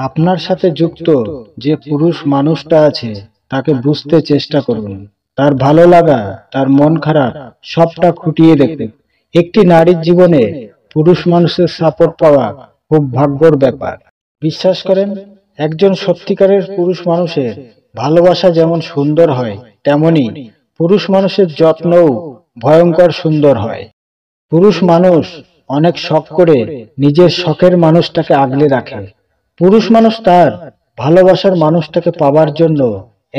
আপনার সাথে যুক্ত যে পুরুষ মানুষটা আছে তাকে বুঝতে চেষ্টা করুন। তার ভালো লাগা, তার মন খারাপ সবটা খুঁটিয়ে দেখুন। একটি নারীর জীবনে পুরুষ মানুষের সাপোর্ট পাওয়া খুব ভাগ্যর ব্যাপার। বিশ্বাস করেন, একজন সত্যিকারের পুরুষ মানুষের ভালোবাসা যেমন সুন্দর হয়, তেমনি পুরুষ মানুষের যত্নও ভয়ঙ্কর সুন্দর হয়। পুরুষ মানুষ অনেক শখ করে নিজের শখের মানুষটাকে আগলে রাখে। পুরুষ মানুষ তার ভালোবাসার মানুষটাকে পাবার জন্য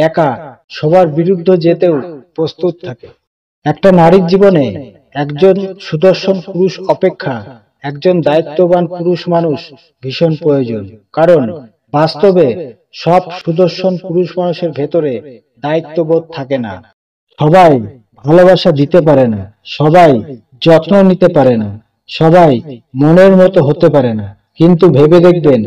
একা সবার বিরুদ্ধে যেতেও প্রস্তুত থাকে। একটা নারীর জীবনে একজন সুদর্শন পুরুষ অপেক্ষা একজন দায়িত্ববান পুরুষ মানুষ ভীষণ প্রয়োজন। কারণ বাস্তবে সব সুদর্শন পুরুষ মানুষের ভেতরে দায়িত্ববোধ থাকে না। সবাই ভালোবাসা দিতে পারে না, সবাই যত্ন নিতে পারে না, সবাই মনের মতো হতে পারে না। কিন্তু ভেবে দেখবেন,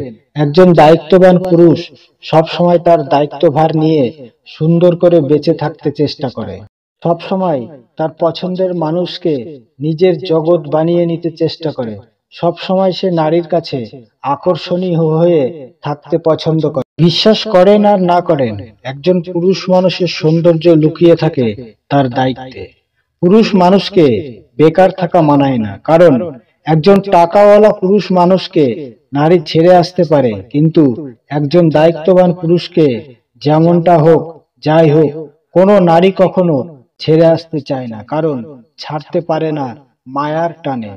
একজন দায়িত্ববান পুরুষ সব সময় তার দায়িত্বভার নিয়ে সুন্দর করে বেঁচে থাকতে চেষ্টা করে। সব সময় তার পছন্দের মানুষকে নিজের জগৎ বানিয়ে নিতে চেষ্টা করে। সব সময় সে নারীর কাছে আকর্ষণীয় হয়ে থাকতে পছন্দ করে। বিশ্বাস করেন আর না করেন, একজন পুরুষ মানুষের সৌন্দর্য লুকিয়ে থাকে তার দায়িত্বে। পুরুষ মানুষকে বেকার থাকা মানায় না, কারণ একজন টাকাওয়ালা পুরুষ মানুষকে নারী ছেড়ে আসতে পারে, কিন্তু একজন দায়িত্ববান পুরুষকে যেমনটা হোক যাই হোক কোনো নারী কখনো ছেড়ে আসতে চায় না, কারণ ছাড়তে পারে না মায়ার টানে।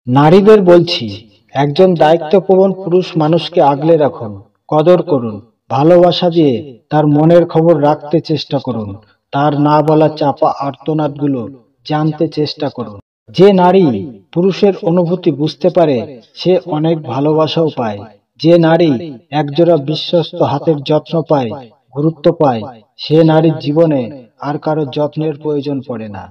নারীদের বলছি, একজন দায়িত্বপ্রবণ পুরুষ মানুষকে আগলে রাখুন, কদর করুন, ভালোবাসা দিয়ে তার মনের খবর রাখতে চেষ্টা করুন, তার না বলা চাপা আর্তনাদগুলো জানতে চেষ্টা করুন। যে নারী পুরুষের অনুভূতি বুঝতে পারে, সে অনেক ভালোবাসাও পায়। যে নারী একজোড়া বিশ্বস্ত হাতের যত্ন পায়, গুরুত্ব পায়, সে নারীর জীবনে আর কারো যত্নের প্রয়োজন পড়ে না।